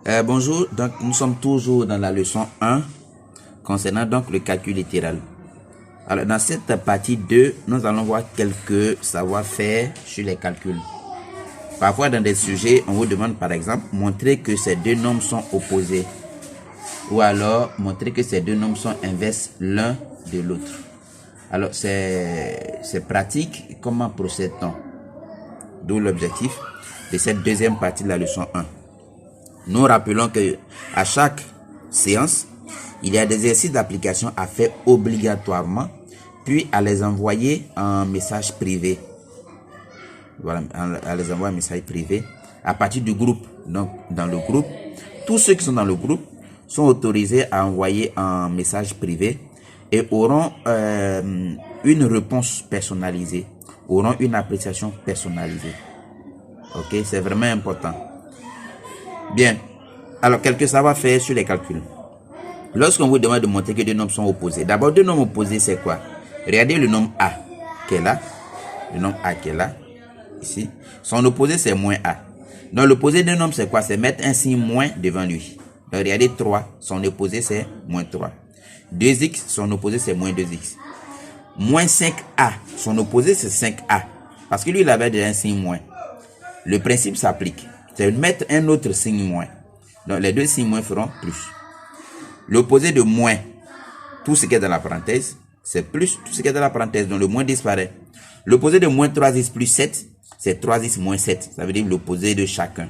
Bonjour, donc nous sommes toujours dans la leçon 1 concernant donc le calcul littéral. Alors dans cette partie 2, nous allons voir quelques savoir-faire sur les calculs. Parfois dans des sujets, on vous demande par exemple montrer que ces deux nombres sont opposés ou alors montrer que ces deux nombres sont inverses l'un de l'autre. Alors c'est pratique, comment procède-t-on? D'où l'objectif de cette deuxième partie de la leçon 1. Nous rappelons que à chaque séance, il y a des exercices d'application à faire obligatoirement, puis à les envoyer en message privé. Voilà, à les envoyer en message privé à partir du groupe. Donc, dans le groupe, tous ceux qui sont dans le groupe sont autorisés à envoyer un message privé et auront une réponse personnalisée, auront une appréciation personnalisée. Ok, c'est vraiment important. Bien, alors quelques savoir-faire sur les calculs. Lorsqu'on vous demande de montrer que deux nombres sont opposés, d'abord deux nombres opposés c'est quoi? Regardez le nombre A qui est là, le nombre A qui est là, ici. Son opposé c'est moins A. Donc l'opposé d'un nombre c'est quoi? C'est mettre un signe moins devant lui. Donc regardez 3, son opposé c'est moins 3. 2x, son opposé c'est moins 2x. Moins 5A, son opposé c'est 5A. Parce que lui il avait déjà un signe moins. Le principe s'applique. C'est de mettre un autre signe moins. Donc les deux signes moins feront plus. L'opposé de moins, tout ce qui est dans la parenthèse, c'est plus tout ce qui est dans la parenthèse. Donc le moins disparaît. L'opposé de moins 3x plus 7, c'est 3x moins 7. Ça veut dire l'opposé de chacun.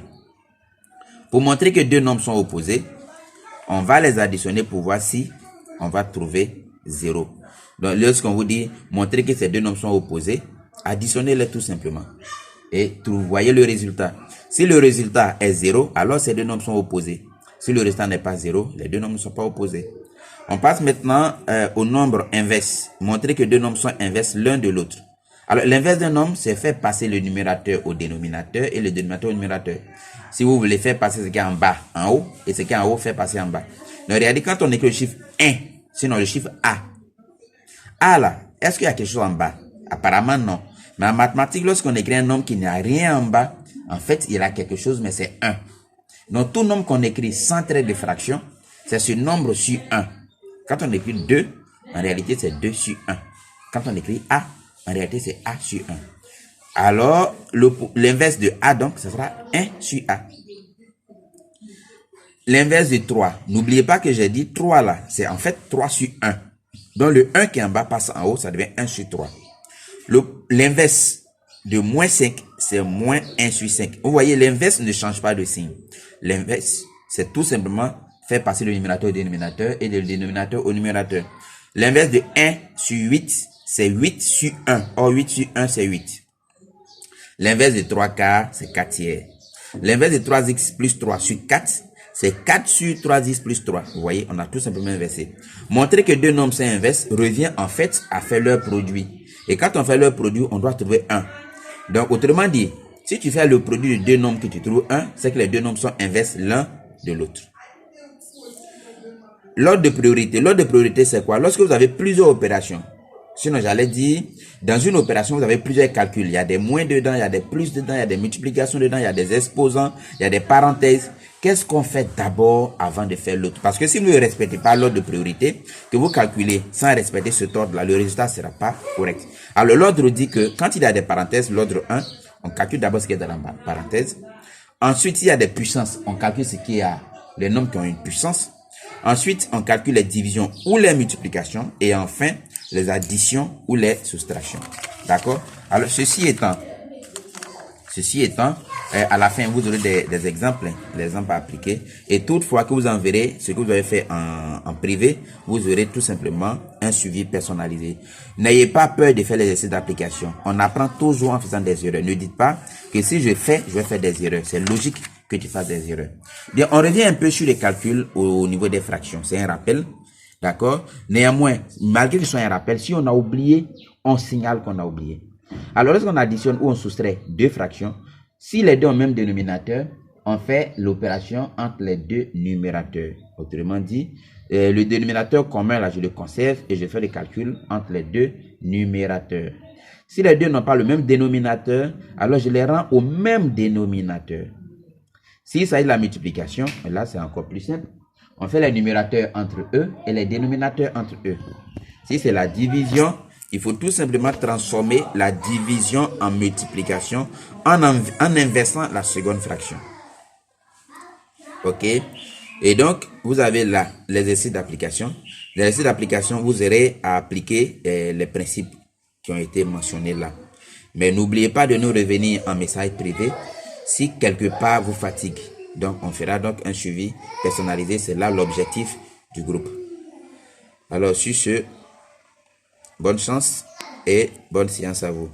Pour montrer que deux nombres sont opposés, on va les additionner pour voir si on va trouver 0. Donc lorsqu'on vous dit montrer que ces deux nombres sont opposés, additionnez-les tout simplement. Et vous voyez le résultat. Si le résultat est 0, alors ces deux nombres sont opposés. Si le résultat n'est pas 0, les deux nombres ne sont pas opposés. On passe maintenant au nombre inverse. Montrer que deux nombres sont inverses l'un de l'autre. Alors l'inverse d'un nombre, c'est faire passer le numérateur au dénominateur et le dénominateur au numérateur. Si vous voulez faire passer ce qui est en bas en haut et ce qui est en haut, faire passer en bas. Donc regardez, quand on écrit le chiffre 1, sinon le chiffre A. A là, est-ce qu'il y a quelque chose en bas? Apparemment non. Mais en mathématiques, lorsqu'on écrit un nombre qui n'a rien en bas, en fait, il y a quelque chose, mais c'est 1. Donc, tout nombre qu'on écrit sans trait de fraction, c'est ce nombre sur 1. Quand on écrit 2, en réalité, c'est 2 sur 1. Quand on écrit A, en réalité, c'est A sur 1. Alors, l'inverse de A, donc, ça sera 1 sur A. L'inverse de 3. N'oubliez pas que j'ai dit 3 là, c'est en fait 3 sur 1. Donc, le 1 qui est en bas passe en haut, ça devient 1 sur 3. L'inverse de moins 5, c'est moins 1 sur 5. Vous voyez, l'inverse ne change pas de signe. L'inverse, c'est tout simplement faire passer le numérateur au dénominateur et le dénominateur au numérateur. L'inverse de 1 sur 8, c'est 8 sur 1. Or, 8 sur 1, c'est 8. L'inverse de 3 quarts, c'est 4 tiers. L'inverse de 3x plus 3 sur 4, c'est 4 sur 3x plus 3. Vous voyez, on a tout simplement inversé. Montrer que deux nombres sont inverses revient en fait à faire leur produit. Et quand on fait leur produit, on doit trouver 1. Donc, autrement dit, si tu fais le produit de deux nombres que tu trouves 1, c'est que les deux nombres sont inverses l'un de l'autre. L'ordre de priorité. L'ordre de priorité, c'est quoi? Lorsque vous avez plusieurs opérations. Sinon, j'allais dire, dans une opération, vous avez plusieurs calculs. Il y a des moins dedans, il y a des plus dedans, il y a des multiplications dedans, il y a des exposants, il y a des parenthèses. Qu'est-ce qu'on fait d'abord avant de faire l'autre? Parce que si vous ne respectez pas l'ordre de priorité, que vous calculez sans respecter cet ordre-là, le résultat ne sera pas correct. Alors, l'ordre dit que quand il y a des parenthèses, l'ordre 1, on calcule d'abord ce qui est dans la parenthèse. Ensuite, s'il y a des puissances, on calcule ce qui a les nombres qui ont une puissance. Ensuite, on calcule les divisions ou les multiplications. Et enfin, les additions ou les soustractions. D'accord? Alors, ceci étant, à la fin, vous aurez des exemples, les exemples à appliquer. Et toutefois que vous enverrez ce que vous avez fait en privé, vous aurez tout simplement un suivi personnalisé. N'ayez pas peur de faire les essais d'application. On apprend toujours en faisant des erreurs. Ne dites pas que si je vais faire des erreurs. C'est logique que tu fasses des erreurs. Bien, on revient un peu sur les calculs au niveau des fractions. C'est un rappel. D'accord? Néanmoins, malgré que ce soit un rappel, si on a oublié, on signale qu'on a oublié. Alors, lorsqu'on additionne ou on soustrait deux fractions, si les deux ont le même dénominateur, on fait l'opération entre les deux numérateurs. Autrement dit, le dénominateur commun, là, je le conserve et je fais le calcul entre les deux numérateurs. Si les deux n'ont pas le même dénominateur, alors je les rends au même dénominateur. S'il s'agit de la multiplication, là c'est encore plus simple. On fait les numérateurs entre eux et les dénominateurs entre eux. Si c'est la division, il faut tout simplement transformer la division en multiplication en inversant la seconde fraction. Ok? Et donc, vous avez là l'exercice d'application. L'exercice d'application, vous aurez à appliquer les principes qui ont été mentionnés là. Mais n'oubliez pas de nous revenir en message privé si quelque part vous fatigue. Donc, on fera donc un suivi personnalisé. C'est là l'objectif du groupe. Alors, sur ce, bonne chance et bonne séance à vous.